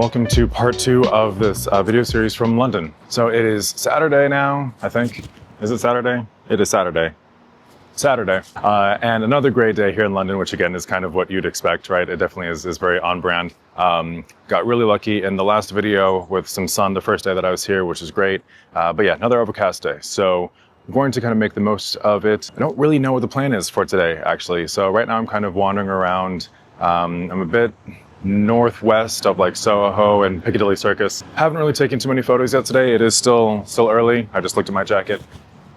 welcome to part 2 of this video series from London. So it is Saturday now, I think. Is it Saturday? It is Saturday. And another great day here in London, which again is kind of what you'd expect, right? It definitely is very on brand. Got really lucky in the last video with some sun the first day that I was here, which is great. But yeah, another overcast day. So I'm going to kind of make the most of it. I don't really know what the plan is for today, actually. So right now I'm kind of wandering around. I'm a bit northwest of like Soho and Piccadilly Circus. Haven't really taken too many photos yet today. It is still early. I just looked at my jacket.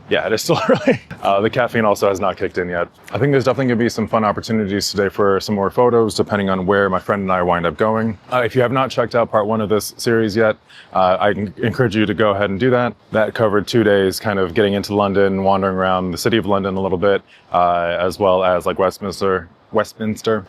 Yeah, it is still early. The caffeine also has not kicked in yet. I think there's definitely gonna be some fun opportunities today for some more photos, depending on where my friend and I wind up going. If you have not checked out part 1 of this series yet, I encourage you to go ahead and do that. That covered 2 days kind of getting into London, wandering around the city of London a little bit, as well as like Westminster,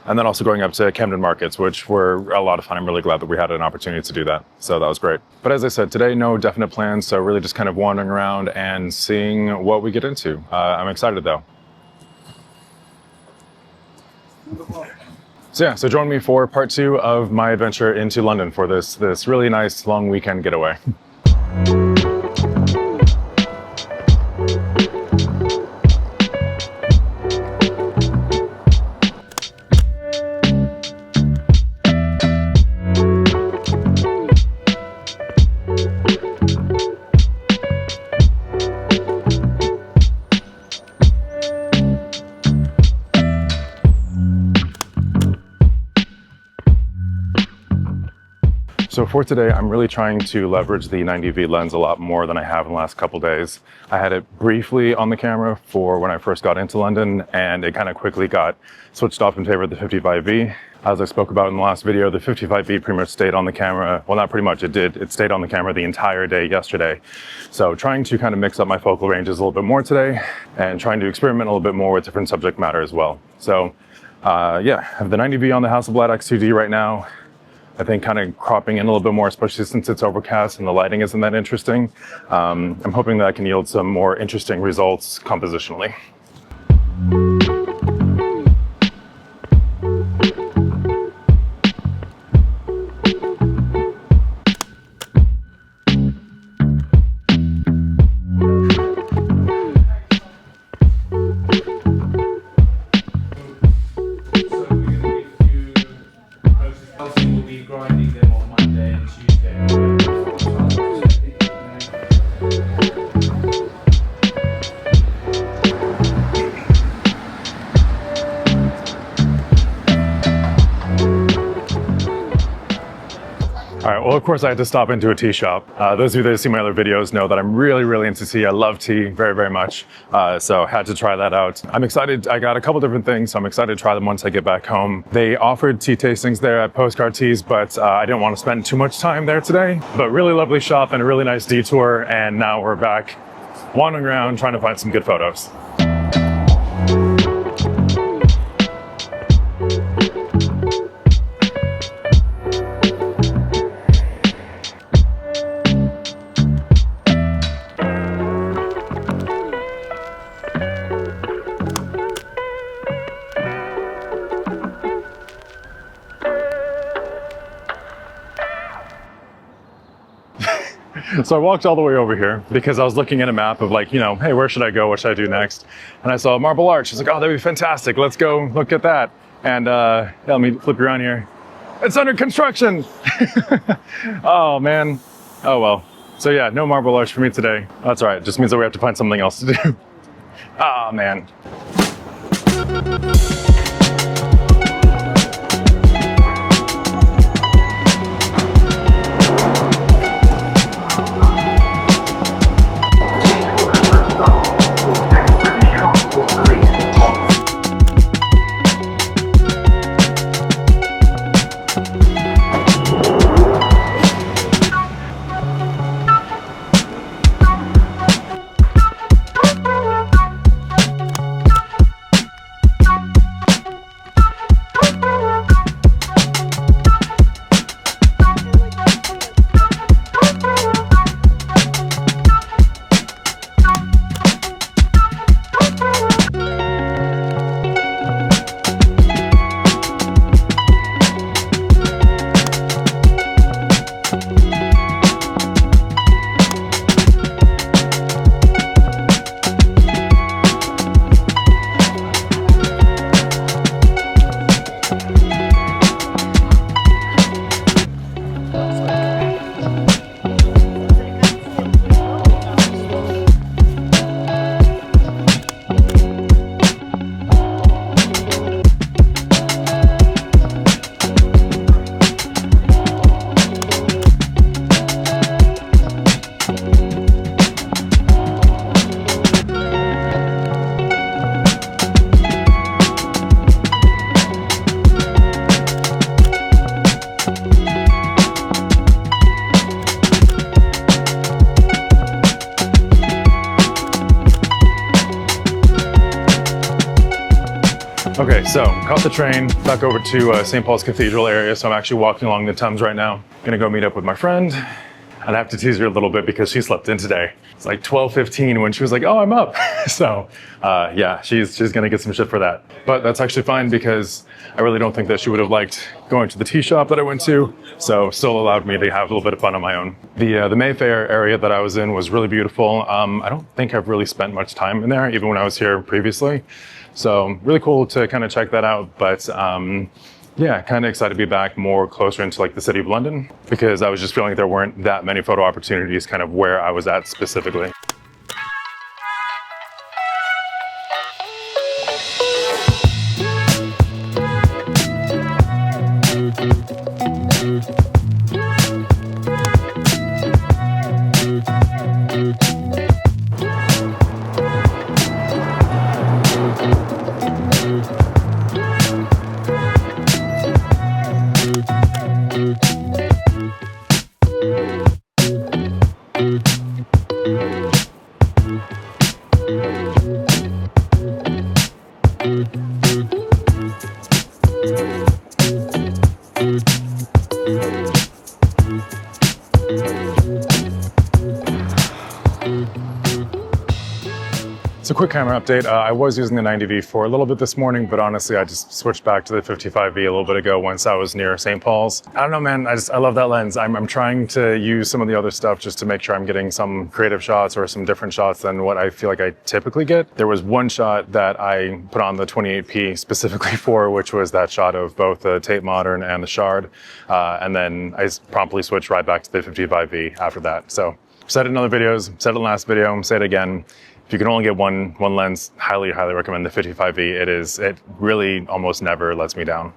and then also going up to Camden Markets, which were a lot of fun. I'm really glad that we had an opportunity to do that. So that was great. But as I said, today, no definite plans. So really just kind of wandering around and seeing what we get into. I'm excited though. So yeah, so join me for part 2 of my adventure into London for this really nice long weekend getaway. So for today, I'm really trying to leverage the 90V lens a lot more than I have in the last couple days. I had it briefly on the camera for when I first got into London, and it kind of quickly got switched off in favor of the 55V. As I spoke about in the last video, the 55V pretty much stayed on the camera. Well, not pretty much, it did. It stayed on the camera the entire day yesterday. So trying to kind of mix up my focal ranges a little bit more today and trying to experiment a little bit more with different subject matter as well. So yeah, I have the 90V on the Hasselblad X2D right now. I think kind of cropping in a little bit more, especially since it's overcast and the lighting isn't that interesting. I'm hoping that I can yield some more interesting results compositionally. All right, well, of course I had to stop into a tea shop. Those of you that have seen my other videos know that I'm really into tea. I love tea very much. So had to try that out. I'm excited. I got a couple different things, so I'm excited to try them once I get back home. They offered tea tastings there at Postcard Teas, but I didn't want to spend too much time there today. But really lovely shop and a really nice detour. And now we're back wandering around trying to find some good photos. So I walked all the way over here because I was looking at a map of like, you know, hey, where should I go? What should I do next? And I saw Marble Arch. I was like, oh, that'd be fantastic. Let's go look at that. And yeah, let me flip you around here. It's under construction. Oh, man. Oh, well. So yeah, no Marble Arch for me today. That's all right. It just means that we have to find something else to do. Oh, man. Okay, so caught the train back over to St. Paul's Cathedral area. So I'm actually walking along the Thames right now. Gonna go meet up with my friend. I'd have to tease her a little bit because she slept in today. It's like 12:15 when she was like, oh, I'm up. So yeah, she's gonna get some shit for that. But that's actually fine because I really don't think that she would have liked going to the tea shop that I went to. So still allowed me to have a little bit of fun on my own. The Mayfair area that I was in was really beautiful. I don't think I've really spent much time in there, even when I was here previously. So really cool to kind of check that out. But yeah, kind of excited to be back more closer into like the city of London because I was just feeling like there weren't that many photo opportunities kind of where I was at specifically. So quick camera update. I was using the 90V for a little bit this morning, but honestly, I just switched back to the 55V a little bit ago once I was near St. Paul's. I don't know, man. I love that lens. I'm trying to use some of the other stuff just to make sure I'm getting some creative shots or some different shots than what I feel like I typically get. There was one shot that I put on the 28P specifically for, which was that shot of both the Tate Modern and the Shard. And then I promptly switched right back to the 55V after that. So said it in other videos, said it in the last video, say it again. If you can only get one lens, highly recommend the 55V. It really almost never lets me down.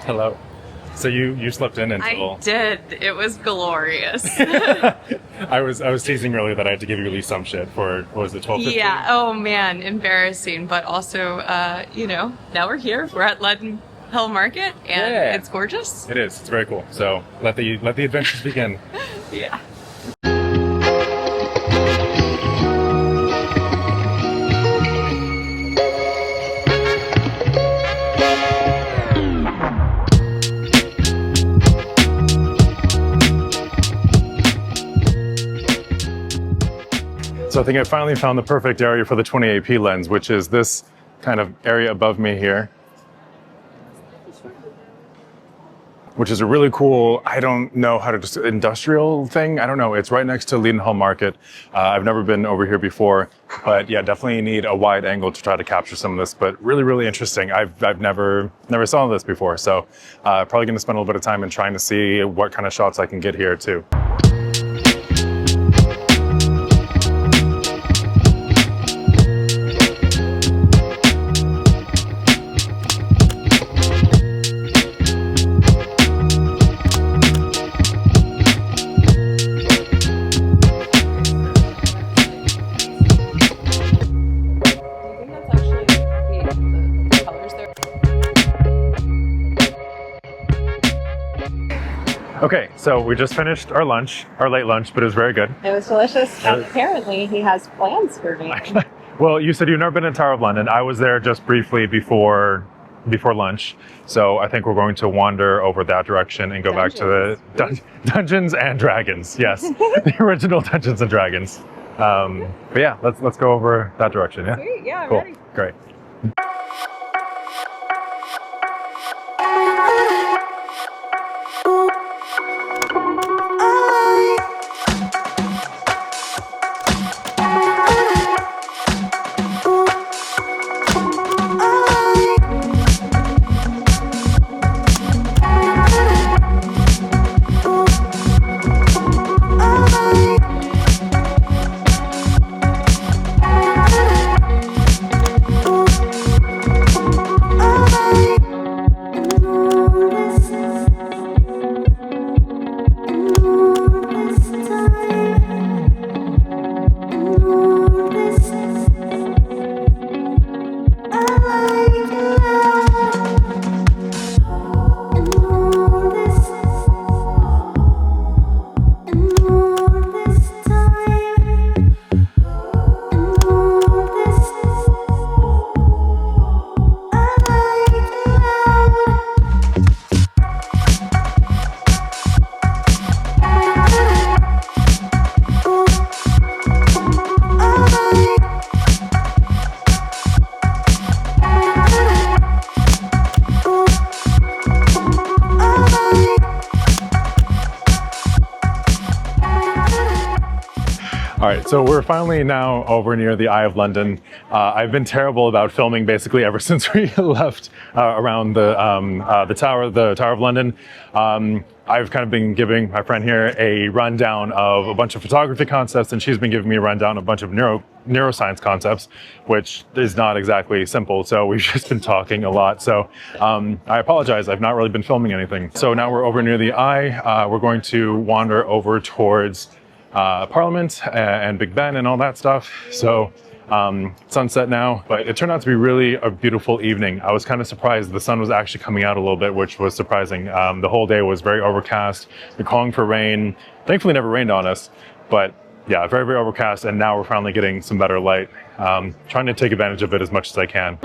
Hello. So you slept in until... I did. It was glorious. I was teasing earlier that I had to give you at least some shit for, what was it, 12:15? Yeah. Oh man, embarrassing. But also, you know, now we're here. We're at Leaden Hill Market, and it's gorgeous. It is. It's very cool. So let the adventures begin. Yeah. So I think I finally found the perfect area for the 28P lens, which is this kind of area above me here, which is a really cool, I don't know how to just industrial thing. I don't know. It's right next to Leaden Hall Market. I've never been over here before, but yeah, definitely need a wide angle to try to capture some of this, but really interesting. I've never saw this before. So probably going to spend a little bit of time in trying to see what kind of shots I can get here too. Okay, so we just finished our late lunch, but it was very good. It was delicious. And apparently he has plans for me. Well, you said you've never been to Tower of London. I was there just briefly before lunch. So I think we're going to wander over that direction and go back to the Dungeons and Dragons. Yes, the original Dungeons and Dragons. But yeah, let's go over that direction. Yeah. Sweet. Yeah, I'm Cool. ready. Great. All right, so we're finally now over near the Eye of London. I've been terrible about filming basically ever since we left around the Tower of London. I've kind of been giving my friend here a rundown of a bunch of photography concepts, and she's been giving me a rundown of a bunch of neuroscience concepts, which is not exactly simple. So we've just been talking a lot. So I apologize, I've not really been filming anything. So now we're over near the Eye. We're going to wander over towards Parliament and Big Ben and all that stuff. So sunset now, but it turned out to be really a beautiful evening. I was kind of surprised the sun was actually coming out a little bit, which was surprising. The whole day was very overcast. We're calling for rain. Thankfully never rained on us, but yeah, very, very overcast. And now we're finally getting some better light. Trying to take advantage of it as much as I can.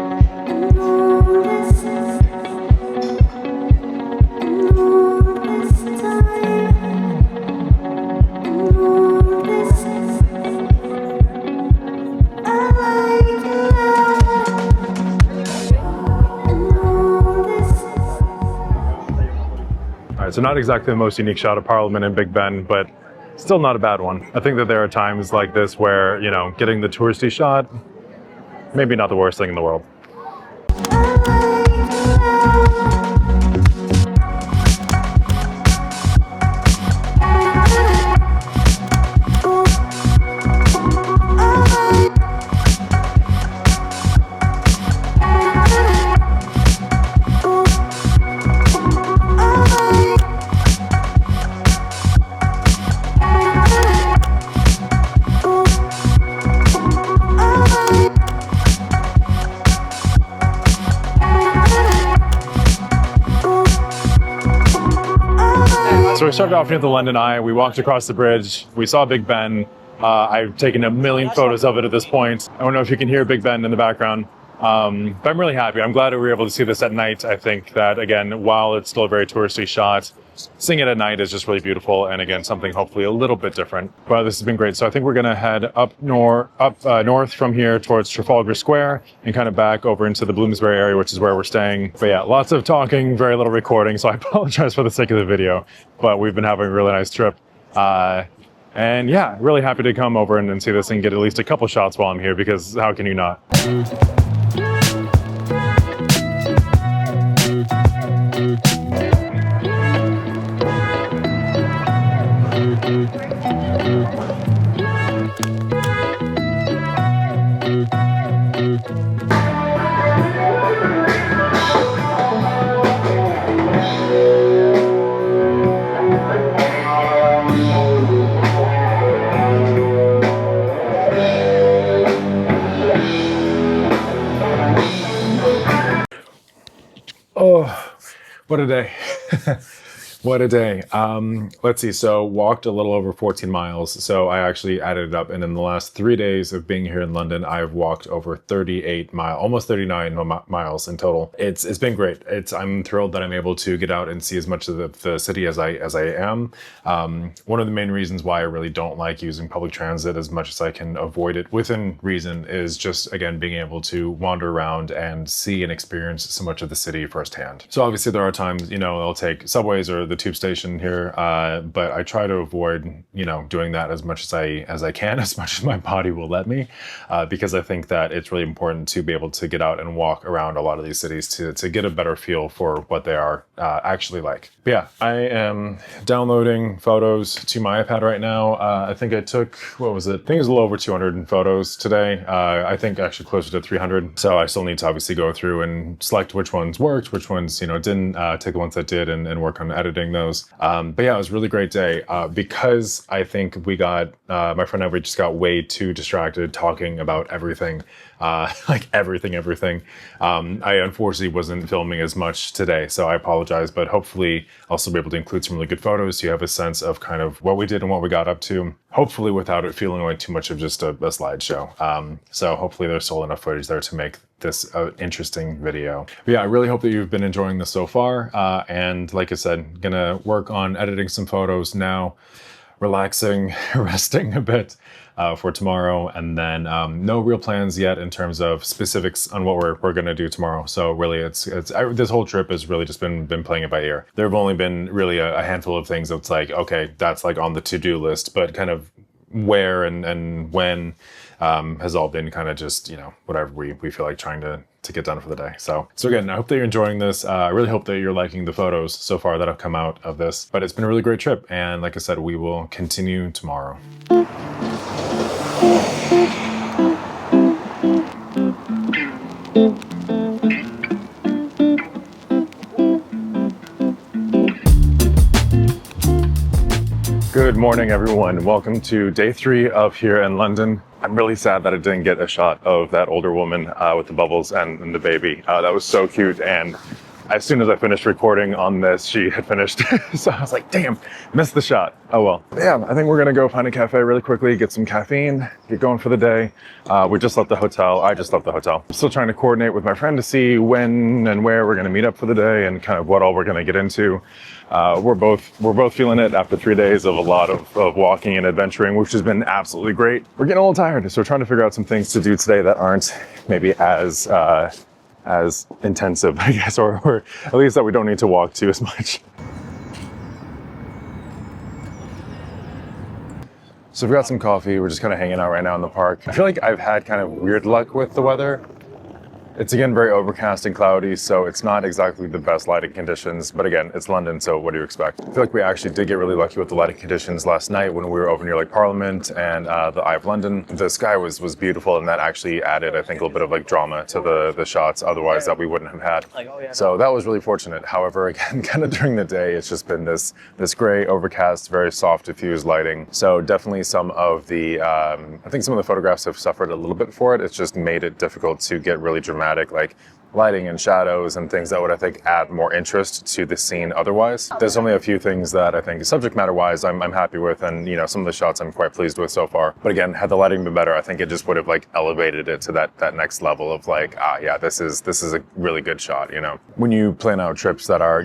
So not exactly the most unique shot of Parliament and Big Ben, but still not a bad one. I think that there are times like this where, you know, getting the touristy shot, maybe not the worst thing in the world. So we started off near the London Eye. We walked across the bridge. We saw Big Ben. I've taken a million photos of it at this point. I don't know if you can hear Big Ben in the background, but I'm really happy. I'm glad that we were able to see this at night. I think that, again, while it's still a very touristy shot, seeing it at night is just really beautiful. And again, something hopefully a little bit different. But this has been great. So I think we're going to head up north from here towards Trafalgar Square and kind of back over into the Bloomsbury area, which is where we're staying. But yeah, lots of talking, very little recording. So I apologize for the sake of the video, but we've been having a really nice trip. And yeah, really happy to come over and see this and get at least a couple shots while I'm here, because how can you not? Oh, what a day. What a day. Let's see. So walked a little over 14 miles. So I actually added it up. And in the last 3 days of being here in London, I've walked over 38 miles, almost 39 miles in total. It's been great. I'm thrilled that I'm able to get out and see as much of the city as I am. One of the main reasons why I really don't like using public transit as much as I can avoid it within reason is just, again, being able to wander around and see and experience so much of the city firsthand. So obviously there are times, I'll take subways or the tube station here, but I try to avoid, doing that as much as I can, as much as my body will let me, because I think that it's really important to be able to get out and walk around a lot of these cities to get a better feel for what they are actually like. But yeah, I am downloading photos to my iPad right now. I think I took, what was it? I think it was a little over 200 photos today. I think actually closer to 300. So I still need to obviously go through and select which ones worked, which ones, didn't, take the ones that did and work on editing those. But yeah, it was a really great day because I think we got, my friend and I, we just got way too distracted talking about everything, like everything. I unfortunately wasn't filming as much today, so I apologize, but hopefully I'll still be able to include some really good photos so you have a sense of kind of what we did and what we got up to, hopefully without it feeling like too much of just a slideshow. So hopefully there's still enough footage there to make this interesting video. But yeah, I really hope that you've been enjoying this so far. And like I said, gonna work on editing some photos now, relaxing, resting a bit for tomorrow, and then no real plans yet in terms of specifics on what we're gonna do tomorrow. So really, this whole trip has really just been playing it by ear. There have only been really a handful of things that's like, okay, that's like on the to-do list, but kind of where and when has all been kind of just, whatever we feel like trying to get done for the day. So again, I hope that you're enjoying this. I really hope that you're liking the photos so far that have come out of this, but it's been a really great trip. And like I said, we will continue tomorrow. Good morning, everyone. Welcome to day 3 of here in London. I'm really sad that I didn't get a shot of that older woman with the bubbles and the baby. That was so cute. And as soon as I finished recording on this, she had finished. So I was like, damn, missed the shot. Oh well. But yeah, I think we're gonna go find a cafe really quickly, get some caffeine, get going for the day. We just left the hotel. I just left the hotel. I'm still trying to coordinate with my friend to see when and where we're gonna meet up for the day and kind of what all we're gonna get into. We're both feeling it after 3 days of a lot of walking and adventuring, which has been absolutely great. We're getting a little tired, so we're trying to figure out some things to do today that aren't maybe as intensive, I guess, or at least that we don't need to walk to as much. So we've got some coffee. We're just kind of hanging out right now in the park. I feel like I've had kind of weird luck with the weather. It's again very overcast and cloudy, so it's not exactly the best lighting conditions, but again, it's London, so what do you expect? I feel like we actually did get really lucky with the lighting conditions last night when we were over near like Parliament and the Eye of London. The sky was beautiful, and that actually added, I think, a little bit of like drama to the shots, otherwise that we wouldn't have had. So that was really fortunate. However, again, kind of during the day, it's just been this gray, overcast, very soft, diffused lighting. So definitely some of the, I think some of the photographs have suffered a little bit for it. It's just made it difficult to get really dramatic like lighting and shadows and things that would, I think, add more interest to the scene otherwise. There's only a few things that I think subject matter wise I'm happy with, and some of the shots I'm quite pleased with so far. But again, had the lighting been better, I think it just would have like elevated it to that next level of like, yeah, this is a really good shot. When you plan out trips that are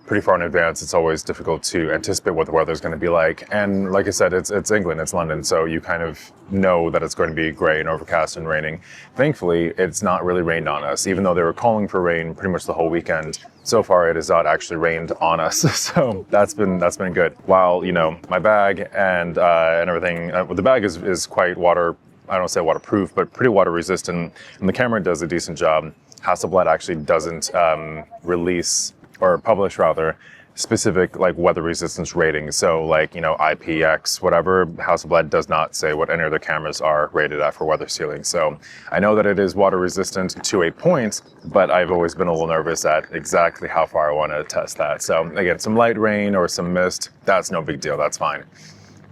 pretty far in advance, it's always difficult to anticipate what the weather's going to be like. And like I said, it's England, it's London, so you kind of know that it's going to be gray and overcast and raining. Thankfully, it's not really rained on us, even though they were calling for rain pretty much the whole weekend. So far, it has not actually rained on us, so that's been good. While my bag and everything, the bag is quite I don't say waterproof, but pretty water resistant, and the camera does a decent job. Hasselblad actually doesn't release or publish rather specific like weather resistance ratings. So like IPX whatever, Hasselblad does not say what any of their cameras are rated at for weather sealing. So I know that it is water resistant to a point, but I've always been a little nervous at exactly how far I want to test that. So again, some light rain or some mist, that's no big deal, that's fine.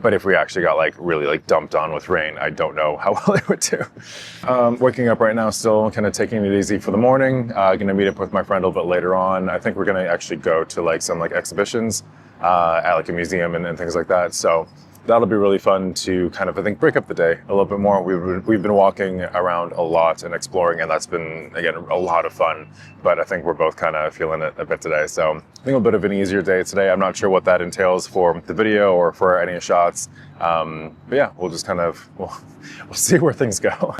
But if we actually got really dumped on with rain, I don't know how well it would do. Waking up right now, still kind of taking it easy for the morning. Gonna meet up with my friend a little bit later on. I think we're gonna actually go to some exhibitions at like a museum and things like that. So that'll be really fun to kind of, I think, break up the day a little bit more. We've been walking around a lot and exploring, and that's been, again, a lot of fun. But I think we're both kind of feeling it a bit today. So I think a bit of an easier day today. I'm not sure what that entails for the video or for any shots. But yeah, we'll just kind of, we'll see where things go.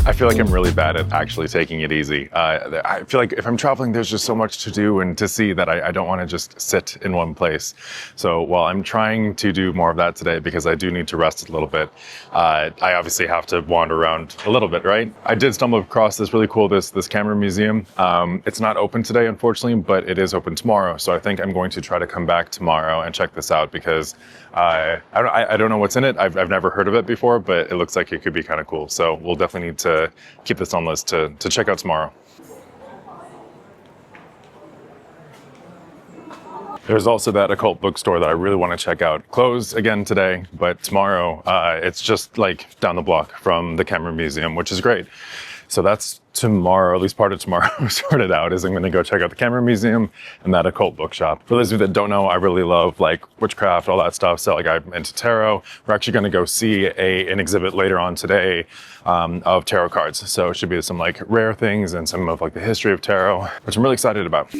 I feel like I'm really bad at actually taking it easy. I feel like if I'm traveling, there's just so much to do and to see that I don't want to just sit in one place. So while I'm trying to do more of that today because I do need to rest a little bit, I obviously have to wander around a little bit, right? I did stumble across this really cool, this camera museum. It's not open today, unfortunately, but it is open tomorrow. So I think I'm going to try to come back tomorrow and check this out because I don't know what's in it. I've never heard of it before, but it looks like it could be kind of cool. So we'll definitely need to keep this on list to check out tomorrow. There's also that occult bookstore that I really want to check out. Closed again today, but tomorrow it's just like down the block from the camera museum, which is great. So that's tomorrow, at least part of tomorrow sorted out, is I'm going to go check out the camera museum and that occult bookshop. For those of you that don't know, I really love like witchcraft, all that stuff. So like I'm into tarot. We're actually going to go see an exhibit later on today of tarot cards. So it should be some like rare things and some of like the history of tarot, which I'm really excited about.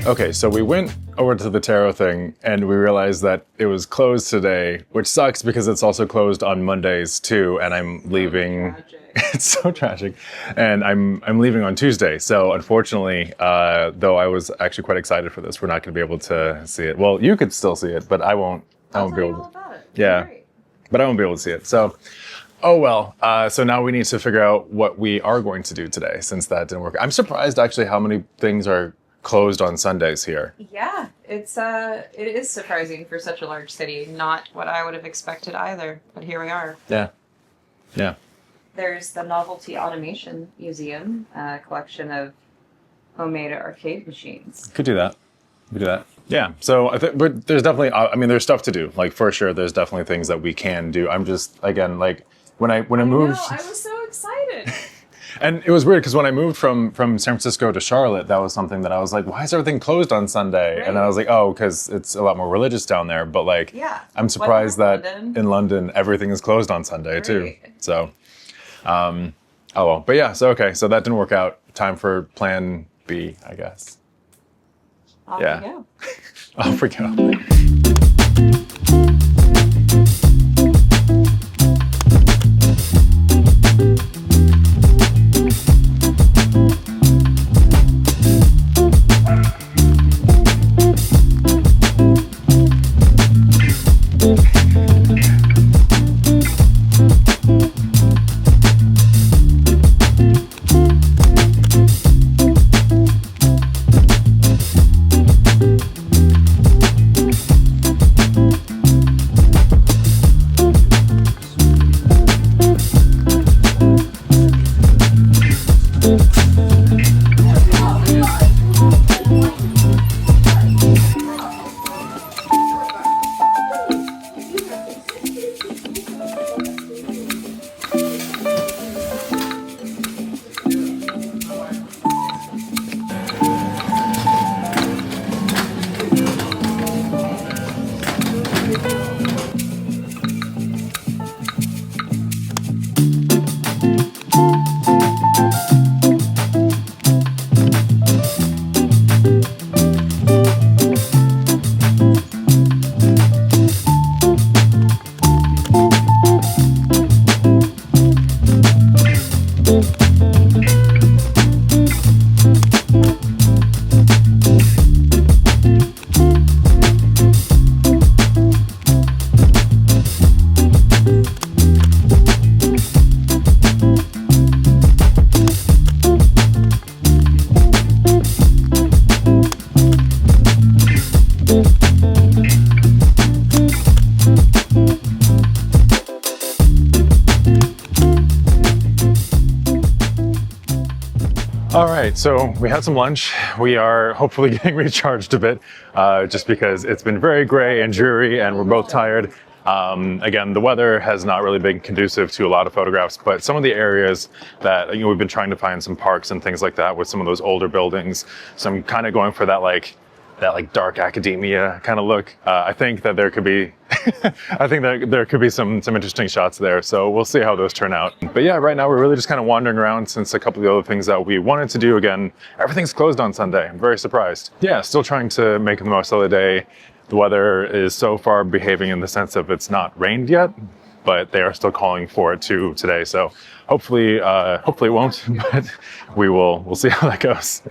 Okay, so we went over to the tarot thing and we realized that it was closed today, which sucks because it's also closed on Mondays too, and I'm leaving. It's so tragic. And I'm leaving on Tuesday. So unfortunately, though I was actually quite excited for this, we're not going to be able to see it. Well, you could still see it, but I won't be able to. All about it. Yeah. Great. But I won't be able to see it. So, oh well. So now we need to figure out what we are going to do today since that didn't work. I'm surprised actually how many things are closed on Sundays here. Yeah, it is surprising for such a large city. Not what I would have expected either, but here we are. Yeah. Yeah. There's the Novelty Automation Museum, a collection of homemade arcade machines. Could do that. We do that. Yeah. So I think, but there's definitely, I mean, there's stuff to do. Like for sure, there's definitely things that we can do. I'm just, again, like when I moved. I was so excited. And it was weird because when I moved from San Francisco to Charlotte, that was something that I was like, why is everything closed on Sunday? Right. And I was like, oh, because it's a lot more religious down there. But like, Yeah. I'm surprised that London? in London, everything is closed on Sunday too. Right. So, oh well. But yeah, so okay. So that didn't work out. Time for plan B, I guess. Off Yeah. we go. Off we go. right, so we had some lunch. We are hopefully getting recharged a bit, just because it's been very gray and dreary and we're both tired. Again, the weather has not really been conducive to a lot of photographs, but some of the areas that, we've been trying to find some parks and things like that with some of those older buildings. So I'm kind of going for that like dark academia kind of look. I think that there could be I think that there could be some interesting shots there, so we'll see how those turn out. But yeah, right now we're really just kind of wandering around since a couple of the other things that we wanted to do, again, everything's closed on Sunday. I'm very surprised. Yeah, still trying to make the most of the day. The weather is so far behaving in the sense of it's not rained yet, but they are still calling for it to today. So hopefully it won't, but we'll see how that goes.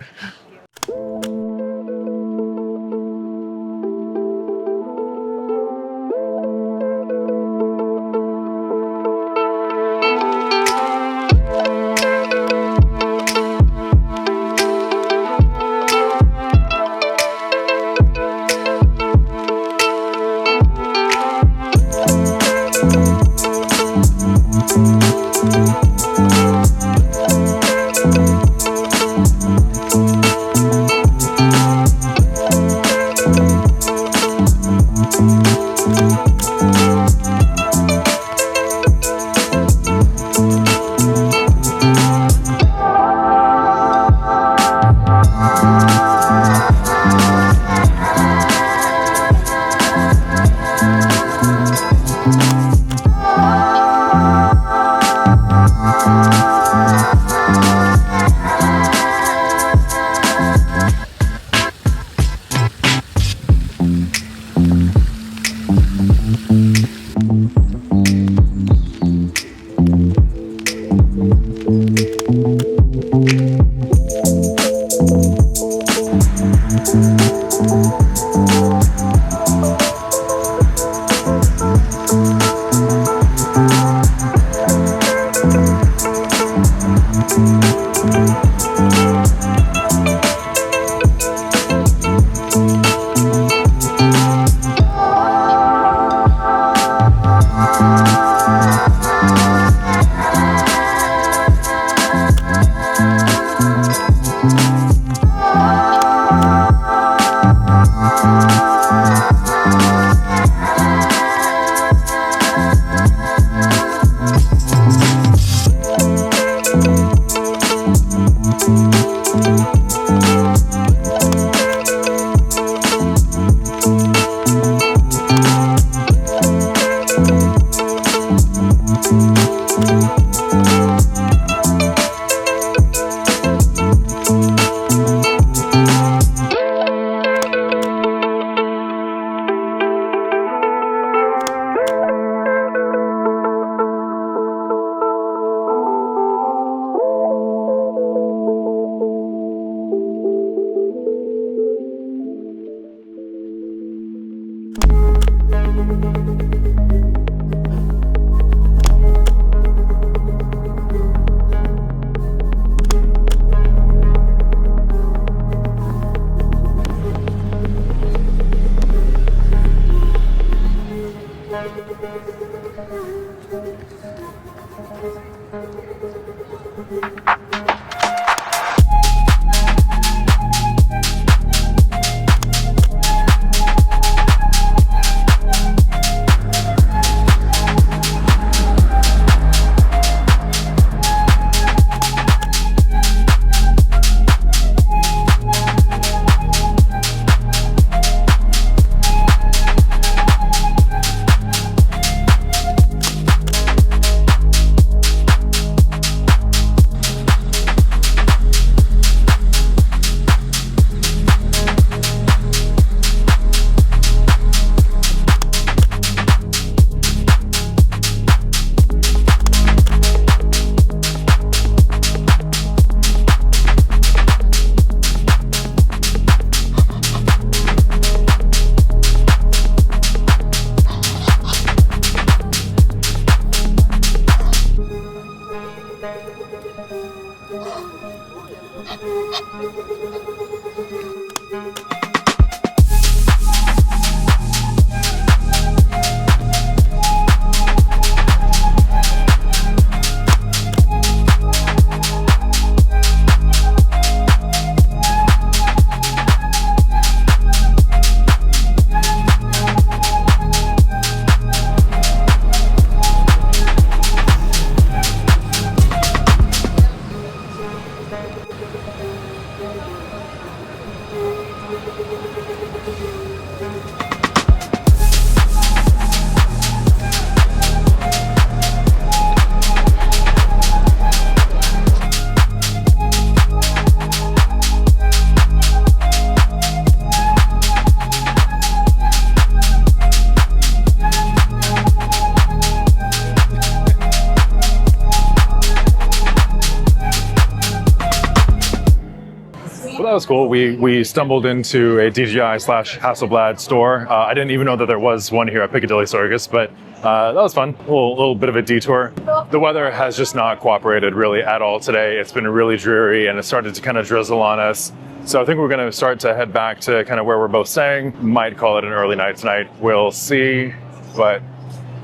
Well, that was cool. We stumbled into a DJI / Hasselblad store. I didn't even know that there was one here at Piccadilly Circus, but that was fun. A little bit of a detour. The weather has just not cooperated really at all today. It's been really dreary and it started to kind of drizzle on us. So I think we're going to start to head back to kind of where we're both staying. Might call it an early night tonight. We'll see. But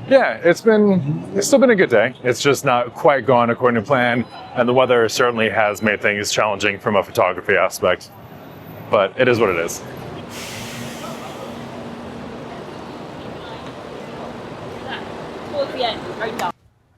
yeah, it's still been a good day. It's just not quite gone according to plan. And the weather certainly has made things challenging from a photography aspect. But it is what it is.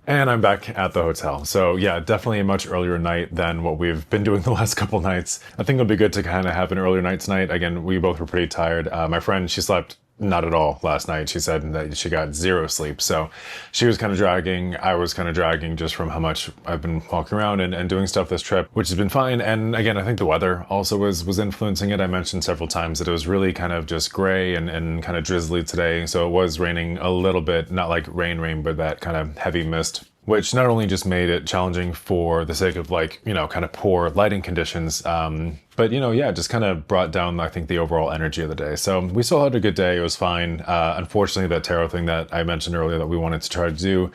And I'm back at the hotel. So yeah, definitely a much earlier night than what we've been doing the last couple nights. I think it'll be good to kind of have an earlier night tonight. Again, we both were pretty tired. My friend, she slept not at all last night. She said that she got 0 sleep. So she was kind of dragging. I was kind of dragging just from how much I've been walking around and doing stuff this trip, which has been fine. And again, I think the weather also was influencing it. I mentioned several times that it was really kind of just gray and kind of drizzly today. So it was raining a little bit, not like rain, but that kind of heavy mist, which not only just made it challenging for the sake of like, you know, kind of poor lighting conditions, but, you know, yeah, just kind of brought down, I think, the overall energy of the day. So we still had a good day. It was fine. Unfortunately, that tarot thing that I mentioned earlier that we wanted to try to do,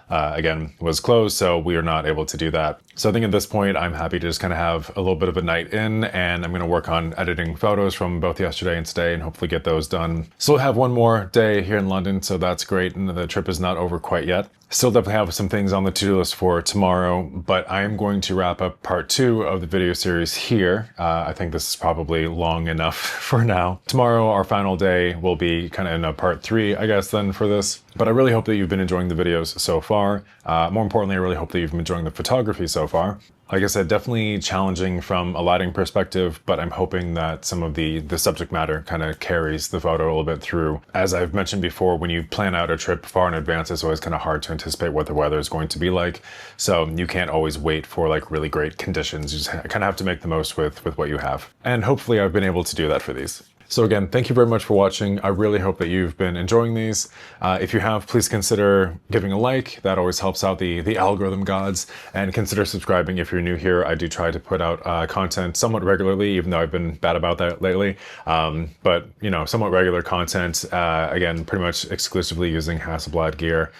again, was closed, so we are not able to do that. So I think at this point, I'm happy to just kind of have a little bit of a night in, and I'm going to work on editing photos from both yesterday and today and hopefully get those done. Still have one more day here in London, so that's great, and the trip is not over quite yet. Still definitely have some things on the to-do list for tomorrow, but I am going to wrap up part 2 of the video series here. I think this is probably long enough for now. Tomorrow, our final day, will be kind of in a part 3, I guess, then for this. But I really hope that you've been enjoying the videos so far. More importantly, I really hope that you've been enjoying the photography so far. Like I said, definitely challenging from a lighting perspective, but I'm hoping that some of the subject matter kind of carries the photo a little bit through. As I've mentioned before, when you plan out a trip far in advance, it's always kind of hard to anticipate what the weather is going to be like. So you can't always wait for like really great conditions. You just kind of have to make the most with what you have. And hopefully I've been able to do that for these. So again, thank you very much for watching. I really hope that you've been enjoying these. If you have, please consider giving a like. That always helps out the algorithm gods. And consider subscribing if you're new here. I do try to put out content somewhat regularly, even though I've been bad about that lately. But you know, somewhat regular content, again, pretty much exclusively using Hasselblad gear.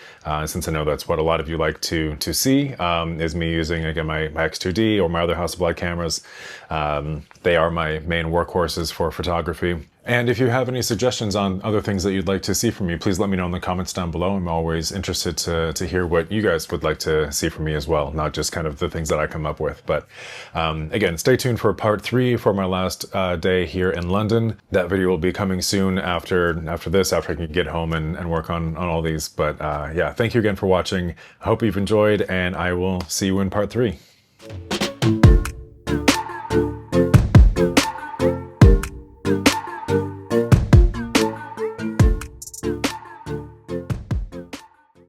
Since I know that's what a lot of you like to see, is me using, again, my X2D or my other Hasselblad cameras. They are my main workhorses for photography. And if you have any suggestions on other things that you'd like to see from me, please let me know in the comments down below. I'm always interested to hear what you guys would like to see from me as well, not just kind of the things that I come up with. But again, stay tuned for part 3 for my last day here in London. That video will be coming soon after this, after I can get home and work on all these. But yeah, thank you again for watching. I hope you've enjoyed, and I will see you in part 3.